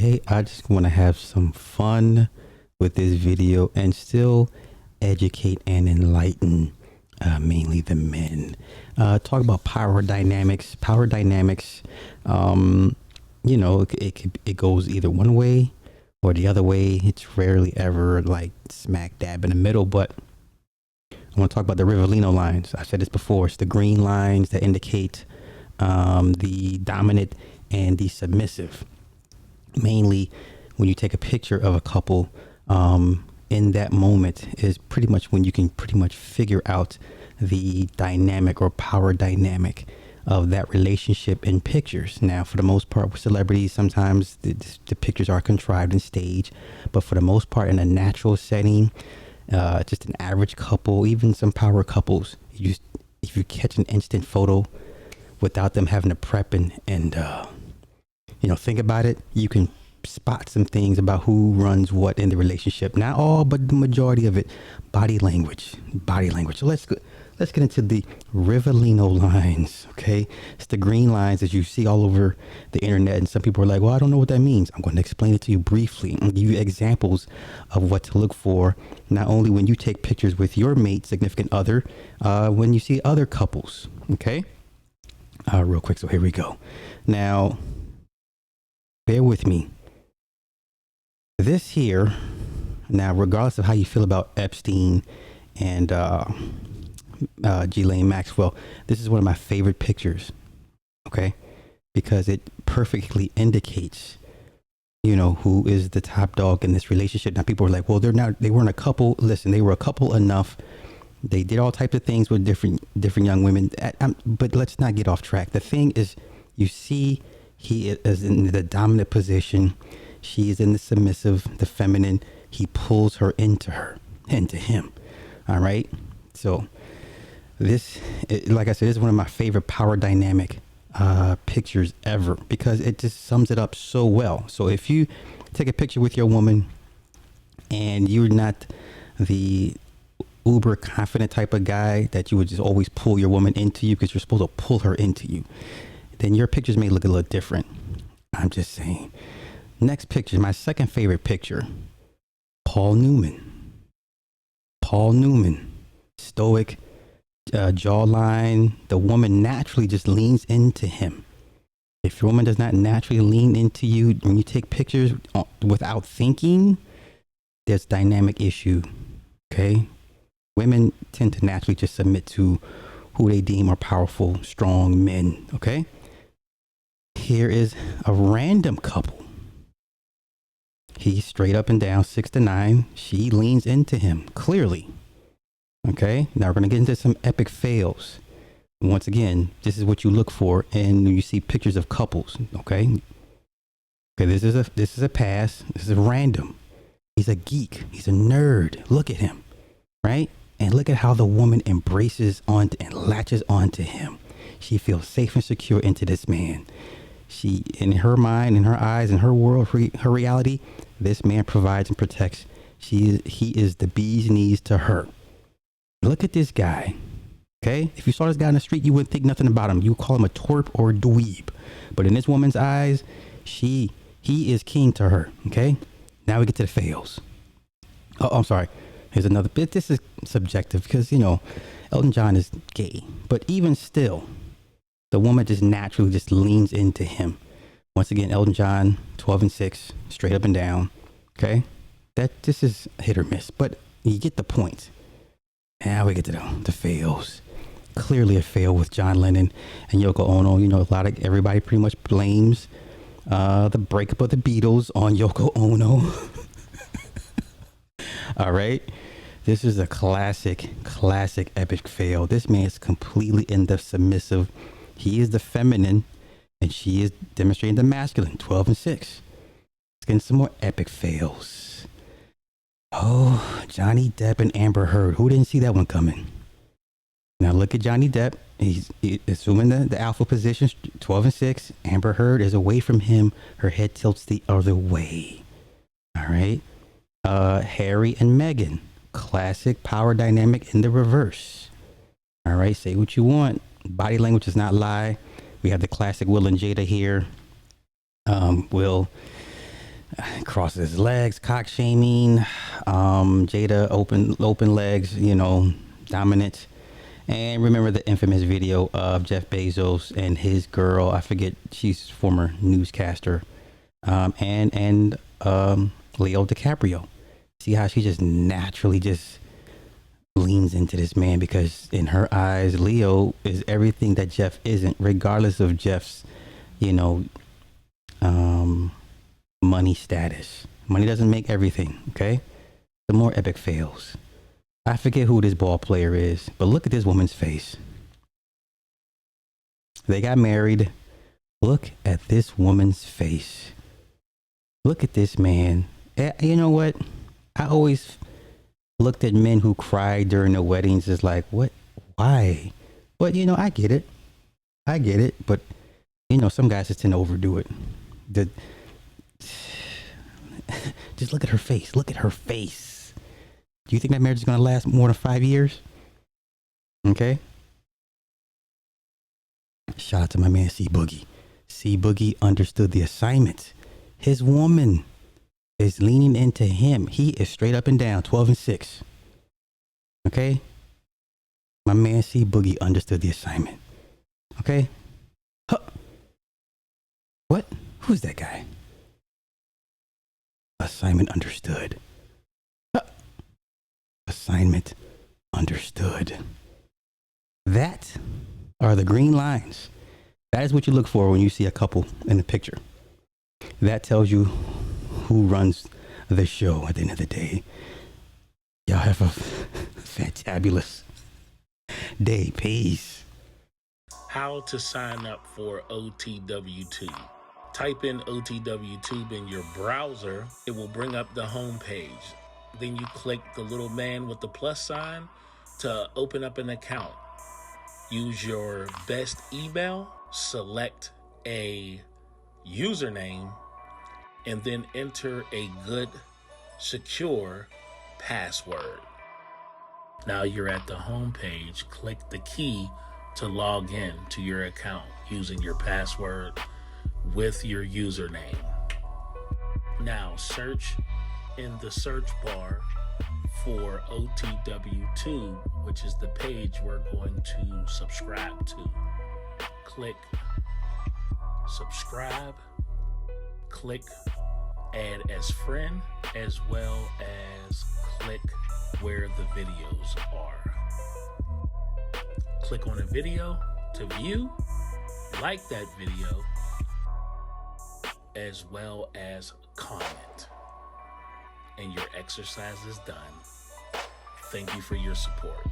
Today, I just want to have some fun with this video and still educate and enlighten mainly the men. Talk about power dynamics. Power dynamics, it goes either one way or the other way. It's rarely ever like smack dab in the middle, but I want to talk about the Rivellino lines. I've said this before. It's the green lines that indicate the dominant and the submissive. Mainly when you take a picture of a couple, in that moment is pretty much when you can pretty much figure out the dynamic or power dynamic of that relationship in pictures. Now, for the most part with celebrities, sometimes the pictures are contrived and staged, but for the most part in a natural setting, just an average couple, even some power couples, if you catch an instant photo without them having to prep and think about it, you can spot some things about who runs what in the relationship. Not all, but the majority of it. Body language. So let's get into the Rivellino lines. Okay, it's the green lines that you see all over the internet, and some people are like, "Well, I don't know what that means." I'm going to explain it to you briefly and give you examples of what to look for. Not only when you take pictures with your mate, significant other, when you see other couples. Okay, real quick. So here we go. Now, bear with me. This here, now, regardless of how you feel about Epstein and Ghislaine Maxwell, this is one of my favorite pictures, okay? Because it perfectly indicates, who is the top dog in this relationship. Now, people are like, well, they weren't a couple. Listen, they were a couple enough. They did all types of things with different young women. But let's not get off track. The thing is, you see, he is in the dominant position. She is in the submissive, the feminine. He pulls her into him. All right. So like I said, this is one of my favorite power dynamic pictures ever because it just sums it up so well. So if you take a picture with your woman and you're not the uber confident type of guy that you would just always pull your woman into you because you're supposed to pull her into you, then your pictures may look a little different. I'm just saying. Next picture, my second favorite picture, Paul Newman, stoic jawline. The woman naturally just leans into him. If your woman does not naturally lean into you when you take pictures without thinking, there's dynamic issue. Okay, women tend to naturally just submit to who they deem are powerful, strong men. Okay, here is a random couple. He's straight up and down, 6'9". She leans into him, clearly. Okay, now we're going to get into some epic fails. Once again, this is what you look for and you see pictures of couples. Okay, this is a pass. This is random. He's a geek. He's a nerd. Look at him, right? And look at how the woman embraces onto and latches onto him. She feels safe and secure into this man. She, in her mind, in her eyes, in her world, her reality, this man provides and protects. He is the bee's knees to her. Look at this guy. Okay, if you saw this guy on the street, you wouldn't think nothing about him. You would call him a twerp or a dweeb. But in this woman's eyes, he is king to her. Okay, now we get to the fails. Oh, I'm sorry. Here's another bit. This is subjective because Elton John is gay, but even still, the woman just naturally just leans into him. Once again, Elton John, 12'6", straight up and down. Okay, this is hit or miss, but you get the point. Now we get to the fails. Clearly a fail with John Lennon and Yoko Ono. Everybody pretty much blames the breakup of the Beatles on Yoko Ono. All right, this is a classic epic fail. This man is completely in the submissive. He is the feminine, and she is demonstrating the masculine, 12 and 6. Let's get into some more epic fails. Oh, Johnny Depp and Amber Heard. Who didn't see that one coming? Now look at Johnny Depp. He's assuming the alpha position, 12 and 6. Amber Heard is away from him. Her head tilts the other way. All right. Harry and Meghan. Classic power dynamic in the reverse. All right. Say what you want. Body language does not lie. We have the classic Will and Jada here. Will crosses his legs, cock shaming. Jada open legs, dominant. And remember the infamous video of Jeff Bezos and his girl. I forget, she's former newscaster. And Leo DiCaprio. See how she just naturally just leans into this man, because in her eyes, Leo is everything that Jeff isn't, regardless of Jeff's, you know, money status. Money doesn't make everything. Okay. The more epic fails. I forget who this ball player is, but look at this woman's face. They got married. Look at this woman's face. Look at this man. You know what? I always looked at men who cried during their weddings as like, what? Why? But, I get it. But, some guys just tend to overdo it. Just look at her face. Look at her face. Do you think that marriage is going to last more than 5 years? Okay. Shout out to my man C Boogie. C Boogie understood the assignment. His woman is leaning into him. He is straight up and down, 12-6. Okay? My man C Boogie understood the assignment. Okay? Huh. What? Who's that guy? Assignment understood. Huh. Assignment understood. That are the green lines. That is what you look for when you see a couple in a picture. That tells you who runs the show at the end of the day. Y'all have a fantabulous day. Peace. How to sign up for OTWTube. Type in OTWTube in your browser. It will bring up the home page. Then you click the little man with the plus sign to open up an account. Use your best email, select a username, and then enter a good, secure password. Now you're at the home page. Click the key to log in to your account using your password with your username. Now search in the search bar for OTWTube, which is the page we're going to subscribe to. Click subscribe, click add as friend, as well as click where the videos are. Click on a video to view, like that video, as well as comment. And your exercise is done. Thank you for your support.